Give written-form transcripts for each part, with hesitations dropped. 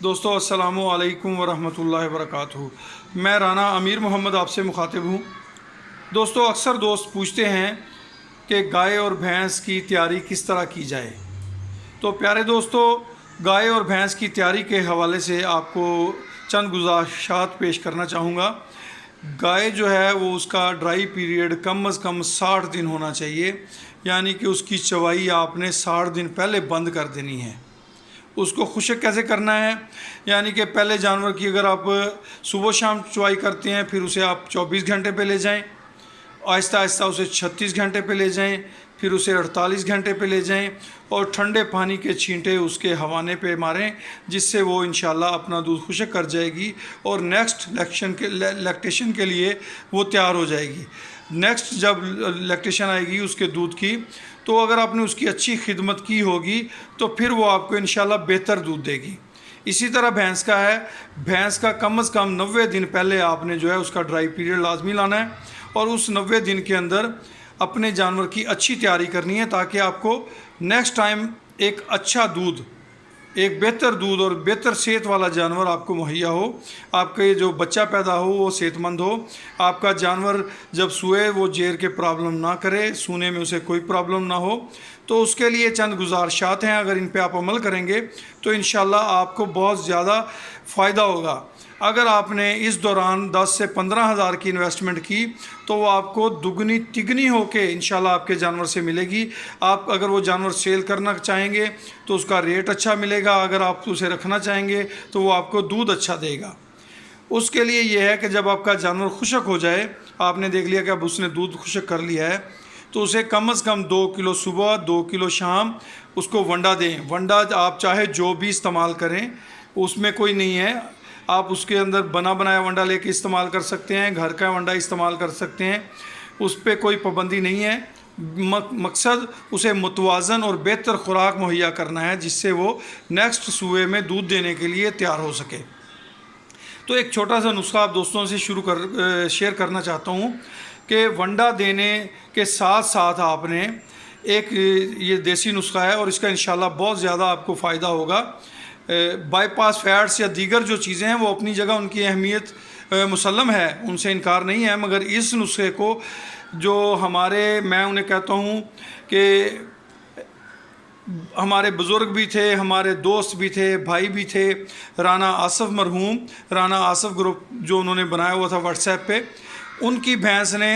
दोस्तों अस्सलामु अलैकुम वरहमतुल्लाहि वबरकातुहू। मैं राना अमीर मोहम्मद आपसे मुखातिब हूँ। दोस्तों अक्सर दोस्त पूछते हैं कि गाय और भैंस की तैयारी किस तरह की जाए। तो प्यारे दोस्तों, गाय और भैंस की तैयारी के हवाले से आपको चंद गुज़ारिशात पेश करना चाहूँगा। गाय जो है वो उसका ड्राई पीरियड कम अज़ कम 60 दिन होना चाहिए, यानी कि उसकी चवाई आपने 60 दिन पहले बंद कर देनी है। उसको खुशक कैसे करना है, यानी कि पहले जानवर की अगर आप सुबह शाम चवाई करते हैं, फिर उसे आप 24 घंटे पे ले जाएं, आहिस्ता आहिस्ता उसे 36 घंटे पे ले जाएं, फिर उसे 48 घंटे पे ले जाएं और ठंडे पानी के छींटे उसके हवाने पे मारें, जिससे वो इंशाल्लाह अपना दूध खुशक कर जाएगी और नेक्स्ट लैक्टेशन के लिए वो तैयार हो जाएगी। नेक्स्ट जब लैक्टेशन आएगी उसके दूध की, तो अगर आपने उसकी अच्छी खिदमत की होगी तो फिर वो आपको इंशाल्लाह बेहतर दूध देगी। इसी तरह भैंस का है, भैंस का कम अज़ कम 90 दिन पहले आपने जो है उसका ड्राई पीरियड लाजमी लाना है और उस 90 दिन के अंदर अपने जानवर की अच्छी तैयारी करनी है, ताकि आपको नेक्स्ट टाइम एक अच्छा दूध, एक बेहतर दूध और बेहतर सेहत वाला जानवर आपको मुहैया हो। आपके जो बच्चा पैदा हो वो सेहतमंद हो, आपका जानवर जब सोए वो जेर के प्रॉब्लम ना करे, सोने में उसे कोई प्रॉब्लम ना हो। तो उसके लिए चंद गुजारिशात हैं, अगर इन पे आप अमल करेंगे तो इंशाल्लाह आपको बहुत ज़्यादा फ़ायदा होगा। अगर आपने इस दौरान 10 से 15 हज़ार की इन्वेस्टमेंट की तो वो आपको दुगनी तिगनी होके इंशाल्लाह आपके जानवर से मिलेगी। आप अगर वो जानवर सेल करना चाहेंगे तो उसका रेट अच्छा मिलेगा, अगर आप उसे रखना चाहेंगे तो वो आपको दूध अच्छा देगा। उसके लिए ये है कि जब आपका जानवर खुशक हो जाए, आपने देख लिया कि अब उसने दूध खुशक कर लिया है, तो उसे कम से कम 2 किलो सुबह 2 किलो शाम उसको वंडा दें। वंडा आप चाहे जो भी इस्तेमाल करें, उसमें कोई नहीं है। आप उसके अंदर बना बनाया वंडा लेके इस्तेमाल कर सकते हैं, घर का वंडा इस्तेमाल कर सकते हैं, उस पर कोई पाबंदी नहीं है। मकसद उसे मुतवाज़न और बेहतर खुराक मुहैया करना है, जिससे वो नेक्स्ट सूए में दूध देने के लिए तैयार हो सके। तो एक छोटा सा नुस्खा आप दोस्तों से शेयर करना चाहता हूँ कि वंडा देने के साथ साथ आपने एक ये देसी नुस्खा है और इसका इंशाल्लाह बहुत ज़्यादा आपको फ़ायदा होगा। बाईपास फैट्स या दीगर जो चीज़ें हैं वो अपनी जगह उनकी अहमियत मुसल्लम है, उनसे इनकार नहीं है, मगर इस नुस्खे को जो मैं उन्हें कहता हूँ कि हमारे बुज़ुर्ग भी थे, हमारे दोस्त भी थे, भाई भी थे, राना आसफ़ मरहूम, राना आसफ़ ग्रुप जो उन्होंने बनाया हुआ था व्हाट्सएप पे, उनकी भैंस ने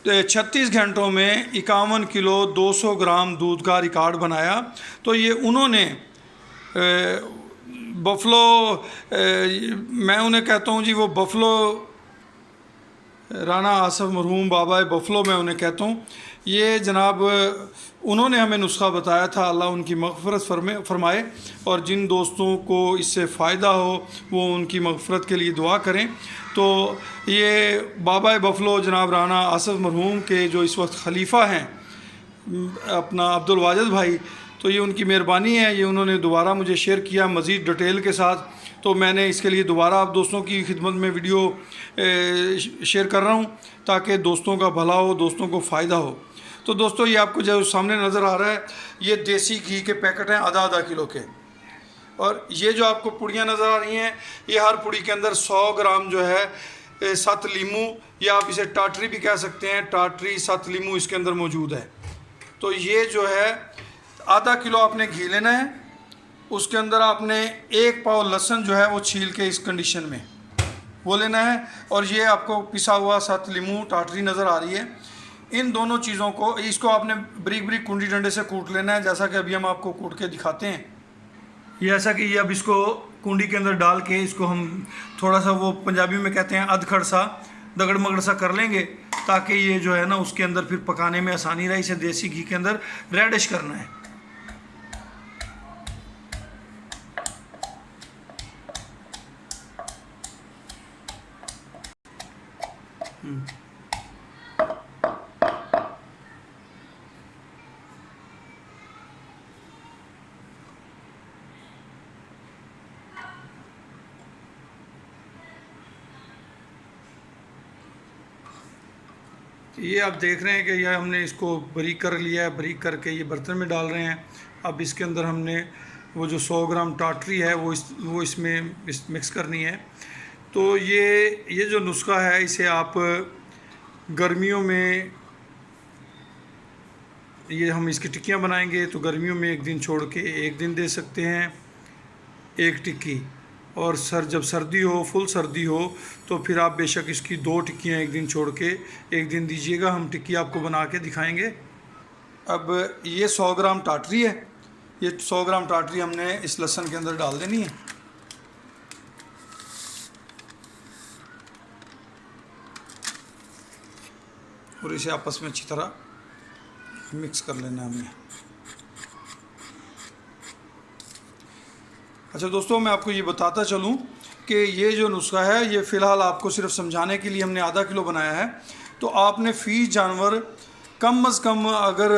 36 घंटों में 51 किलो 200 ग्राम दूध का रिकॉर्ड बनाया। तो ये उन्होंने बफलो, मैं उन्हें कहता हूँ जी, वो बफलो, राना आसफ़ मरहूम बाबा बफलो मैं उन्हें कहता हूँ। ये जनाब उन्होंने हमें नुस्खा बताया था, अल्लाह उनकी मग़फ़िरत फरमाए, और जिन दोस्तों को इससे फ़ायदा हो वो उनकी मग़फ़िरत के लिए दुआ करें। तो ये बाबा बफलो जनाब राना आसफ़ मरहूम के जो इस वक्त खलीफा हैं अपना अब्दुल वाजिद भाई, तो ये उनकी मेहरबानी है, ये उन्होंने दोबारा मुझे शेयर किया मज़ीद डिटेल के साथ। तो मैंने इसके लिए दोबारा आप दोस्तों की खिदमत में वीडियो शेयर कर रहा हूँ, ताकि दोस्तों का भला हो, दोस्तों को फ़ायदा हो। तो दोस्तों ये आपको जो सामने नज़र आ रहा है, ये देसी घी के पैकेट हैं आधा किलो के, और ये जो आपको पुड़ियाँ नज़र आ रही हैं, ये हर पुड़ी के अंदर 100 ग्राम जो है सत लीमू, या आप इसे टाटरी भी कह सकते हैं, टाटरी सत लीमू इसके अंदर मौजूद है। तो ये जो है आधा किलो आपने घी लेना है, उसके अंदर आपने 1 पाव लहसुन जो है वो छील के इस कंडीशन में वो लेना है, और ये आपको पिसा हुआ सत लीमू टाटरी नज़र आ रही है। इन दोनों चीज़ों को, इसको आपने बारीक बारीक कुंडी डंडे से कूट लेना है, जैसा कि अभी हम आपको कूट के दिखाते हैं। ये ऐसा कि ये अब इसको कुंडी के अंदर डाल के इसको हम थोड़ा सा, वो पंजाबी में कहते हैं अधखड़ सा, दगड़ मगड़ सा कर लेंगे, ताकि ये जो है ना उसके अंदर फिर पकाने में आसानी रहे। इसे देसी घी के अंदर रेडिश करना है। ये आप देख रहे हैं कि यह हमने इसको बारीक कर लिया है, बारीक करके ये बर्तन में डाल रहे हैं। अब इसके अंदर हमने वो जो 100 ग्राम टाटरी है वो इसमें मिक्स करनी है। तो ये जो नुस्खा है इसे आप गर्मियों में, ये हम इसकी टिक्कियाँ बनाएंगे तो गर्मियों में एक दिन छोड़ के एक दिन दे सकते हैं एक टिक्की, और जब सर्दी हो, फुल सर्दी हो, तो फिर आप बेशक इसकी 2 टिक्कियाँ एक दिन छोड़ के एक दिन दीजिएगा। हम टिक्की आपको बना के दिखाएंगे। अब ये 100 ग्राम टाटरी है, ये 100 ग्राम टाटरी हमने इस लहसुन के अंदर डाल देनी है। और इसे आपस में अच्छी तरह मिक्स कर लेना है हमने। अच्छा दोस्तों, मैं आपको ये बताता चलूँ कि ये जो नुस्खा है ये फ़िलहाल आपको सिर्फ समझाने के लिए हमने आधा किलो बनाया है। तो आपने फ़ी जानवर कम अज़ कम अगर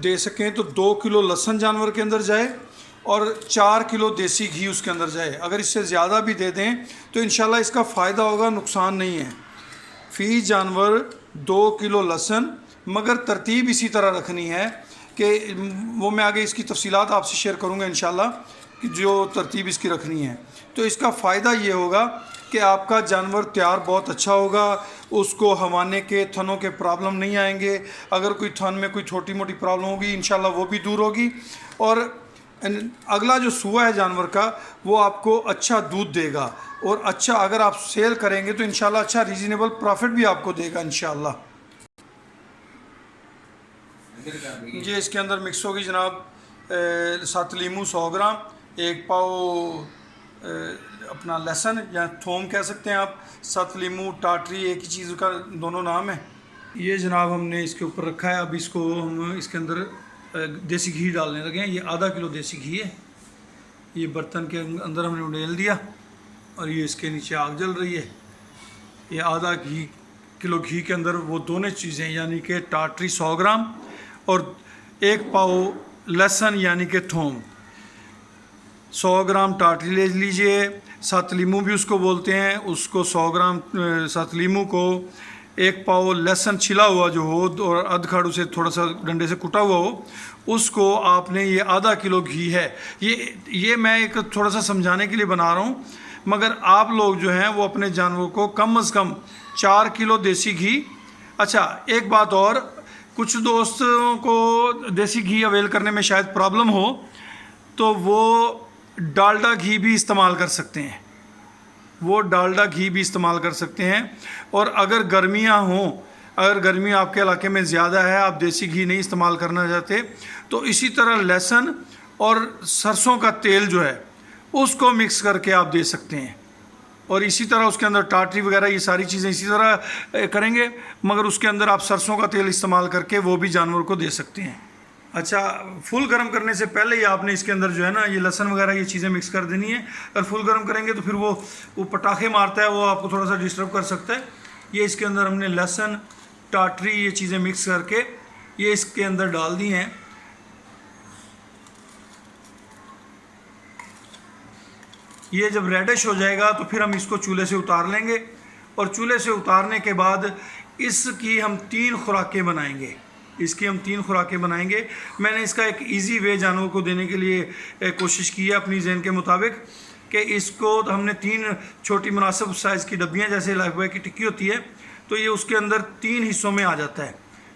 दे सकें तो 2 किलो लहसुन जानवर के अंदर जाए और 4 किलो देसी घी उसके अंदर जाए। अगर इससे ज़्यादा भी दे दें तो इंशाल्लाह इसका फ़ायदा होगा, नुकसान नहीं है। फ़ी जानवर 2 किलो लहसुन, मगर तरतीब इसी तरह रखनी है कि वो मैं आगे इसकी तफसीलात आपसे शेयर करूँगा इंशाल्लाह कि जो तरतीब इसकी रखनी है। तो इसका फ़ायदा ये होगा कि आपका जानवर तैयार बहुत अच्छा होगा, उसको हवाने के थनों के प्रॉब्लम नहीं आएंगे। अगर कोई थन में कोई छोटी मोटी प्रॉब्लम होगी इंशाल्लाह वो भी दूर होगी, और अगला जो सुआ है जानवर का वो आपको अच्छा दूध देगा, और अच्छा अगर आप सेल करेंगे तो इंशाल्लाह अच्छा रीज़नेबल प्रॉफिट भी आपको देगा इंशाल्लाह। ये इसके अंदर मिक्स होगी जनाब 7 लीमू 100 ग्राम, 1 पाव अपना लहसुन या थोम कह सकते हैं आप, 7 लीमू, टाटरी एक ही चीज़ का दोनों नाम है। ये जनाब हमने इसके ऊपर रखा है। अब इसको हम इसके अंदर देसी घी डालने लगे हैं। ये आधा किलो देसी घी है। ये बर्तन के अंदर हमने उंडेल दिया और ये इसके नीचे आग जल रही है। ये आधा किलो घी के अंदर वो दोनों चीज़ें यानी कि टाटरी 100 ग्राम और 1 पाव लहसुन यानी कि थोम, 100 ग्राम टाटरी ले लीजिए, 7 लीमू भी उसको बोलते हैं, उसको 100 ग्राम 7 लीमू को, 1 पाव लहसुन छिला हुआ जो हो और अधखड़ उसे थोड़ा सा डंडे से कुटा हुआ हो उसको आपने, ये आधा किलो घी है। ये मैं एक थोड़ा सा समझाने के लिए बना रहा हूँ, मगर आप लोग जो हैं वो अपने जानवरों को कम अज़ कम 4 किलो देसी घी। अच्छा एक बात और, कुछ दोस्तों को देसी घी अवेल करने में शायद प्रॉब्लम हो तो वो डालडा घी भी इस्तेमाल कर सकते हैं, वो डालडा घी भी इस्तेमाल कर सकते हैं। और अगर गर्मियां हों, अगर गर्मी आपके इलाके में ज़्यादा है, आप देसी घी नहीं इस्तेमाल करना चाहते, तो इसी तरह लहसुन और सरसों का तेल जो है उसको मिक्स करके आप दे सकते हैं। और इसी तरह उसके अंदर टाटरी वगैरह ये सारी चीज़ें इसी तरह करेंगे, मगर उसके अंदर आप सरसों का तेल इस्तेमाल करके वो भी जानवर को दे सकते हैं। अच्छा, फुल गर्म करने से पहले ही आपने इसके अंदर जो है ना ये लहसुन वगैरह ये चीज़ें मिक्स कर देनी है। अगर फुल गर्म करेंगे तो फिर वो पटाखे मारता है, वो आपको थोड़ा सा डिस्टर्ब कर सकता है। ये इसके अंदर हमने लहसुन, टाटरी ये चीज़ें मिक्स करके ये इसके अंदर डाल दी हैं। ये जब रेडिश हो जाएगा तो फिर हम इसको चूल्हे से उतार लेंगे, और चूल्हे से उतारने के बाद इसकी हम 3 खुराकें बनाएंगे। इसकी हम 3 खुराकें बनाएंगे। मैंने इसका एक इजी वे जानवरों को देने के लिए कोशिश की है अपनी जहन के मुताबिक, कि इसको हमने 3 छोटी मुनासिब साइज़ की डब्बियाँ, जैसे लाइफबॉय की टिक्की होती है, तो ये उसके अंदर 3 हिस्सों में आ जाता है।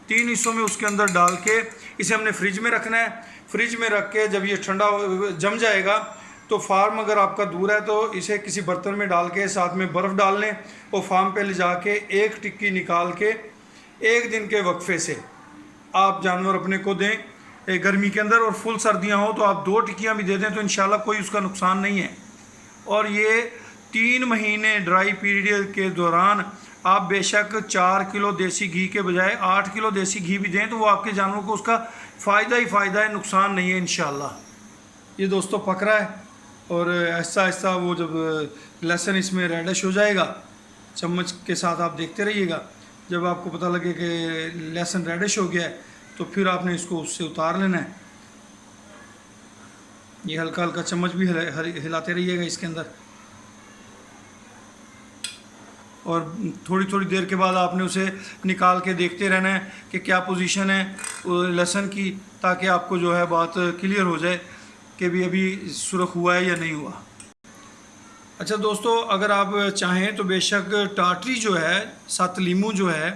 3 हिस्सों में उसके अंदर डाल के इसे हमने फ्रिज में रखना है। फ्रिज में रख के जब ये ठंडा जम जाएगा तो फार्म अगर आपका दूर है तो इसे किसी बर्तन में डाल के साथ में बर्फ़ डाल लें, और फार्म पे ले जाके एक टिक्की निकाल के 1 दिन के वक्फे से आप जानवर अपने को दें गर्मी के अंदर। और फुल सर्दियां हो तो आप 2 टिक्कियां भी दे दें तो इंशाल्लाह कोई उसका नुकसान नहीं है। और ये 3 महीने ड्राई पीरियड के दौरान आप बेशक 4 किलो देसी घी के बजाय 8 किलो देसी घी भी दें तो वो आपके जानवरों को उसका फ़ायदा ही फ़ायदा है, नुकसान नहीं है इंशाल्लाह। ये दोस्तों पक रहा है और ऐसा ऐसा वो जब लहसुन इसमें रेडिश हो जाएगा, चम्मच के साथ आप देखते रहिएगा, जब आपको पता लगे कि लहसुन रेडिश हो गया है तो फिर आपने इसको उससे उतार लेना है। ये हल्का हल्का चम्मच भी हिलाते रहिएगा इसके अंदर, और थोड़ी थोड़ी देर के बाद आपने उसे निकाल के देखते रहना है कि क्या पोजीशन है लहसुन की, ताकि आपको जो है बात क्लियर हो जाए। कि भी अभी सुरख हुआ है या नहीं हुआ। अच्छा दोस्तों, अगर आप चाहें तो बेशक टाटरी जो है, साथ लीमू जो है,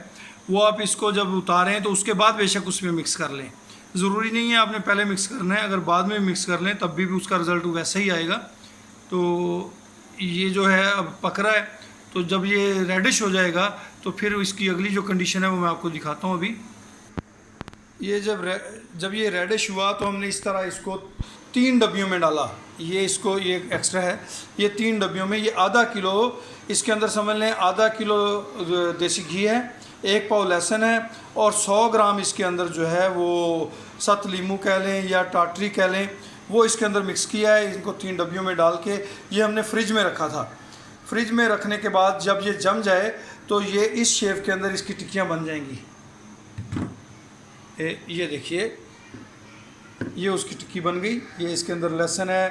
वो आप इसको जब उतारें तो उसके बाद बेशक उसमें मिक्स कर लें। ज़रूरी नहीं है आपने पहले मिक्स करना है, अगर बाद में मिक्स कर लें तब भी उसका रिज़ल्ट वैसा ही आएगा। तो ये जो है अब पक रहा है, तो जब ये रेडिश हो जाएगा तो फिर इसकी अगली जो कंडीशन है वो मैं आपको दिखाता हूँ। अभी ये जब ये रेडिश हुआ तो हमने इस तरह इसको 3 डब्बियों में डाला। ये इसको ये एक्स्ट्रा है, ये 3 डब्बियों में, ये आधा किलो इसके अंदर समझ लें, आधा किलो देसी घी है, 1 पाव लहसुन है और 100 ग्राम इसके अंदर जो है वो सत लीमू कह लें या टाटरी कह लें, वो इसके अंदर मिक्स किया है। इनको 3 डब्बियों में डाल के ये हमने फ्रिज में रखा था। फ्रिज में रखने के बाद जब ये जम जाए तो ये इस शेप के अंदर इसकी टिक्कियाँ बन जाएंगी। ये देखिए, ये उसकी टिक्की बन गई। ये इसके अंदर लहसुन है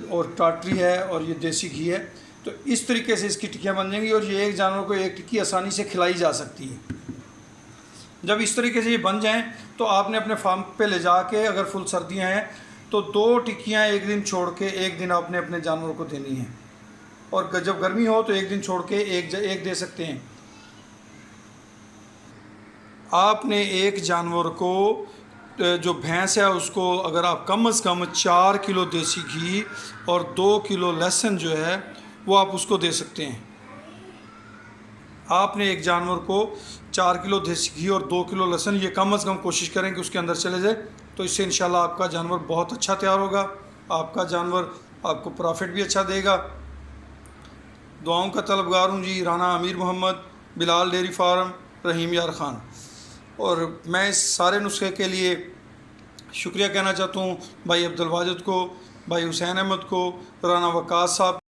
और टाटरी है और ये देसी घी है। तो इस तरीके से इसकी टिक्कियाँ बन जाएंगी और ये एक जानवर को एक टिक्की आसानी से खिलाई जा सकती है। जब इस तरीके से ये बन जाएं तो आपने अपने फार्म पे ले जाके, अगर फुल सर्दियाँ हैं तो 2 टिक्कियाँ एक दिन छोड़ के एक दिन आपने अपने जानवर को देनी है, और जब गर्मी हो तो एक दिन छोड़ के एक दे सकते हैं। आपने एक जानवर को, जो भैंस है उसको, अगर आप कम से कम 4 किलो देसी घी और 2 किलो लहसुन जो है वो आप उसको दे सकते हैं। आपने एक जानवर को 4 किलो देसी घी और 2 किलो लहसुन, ये कम से कम कोशिश करें कि उसके अंदर चले जाए, तो इससे इंशाल्लाह आपका जानवर बहुत अच्छा तैयार होगा। आपका जानवर आपको प्रॉफिट भी अच्छा देगा। दुआओं का तलबगार हूँ जी, राना अमीर मोहम्मद, बिलाल डेयरी फार्म, रहीम यार ख़ान। और मैं इस सारे नुस्खे के लिए शुक्रिया कहना चाहता हूँ भाई अब्दुल वाजिद को, भाई हुसैन अहमद को, राना वकास साहब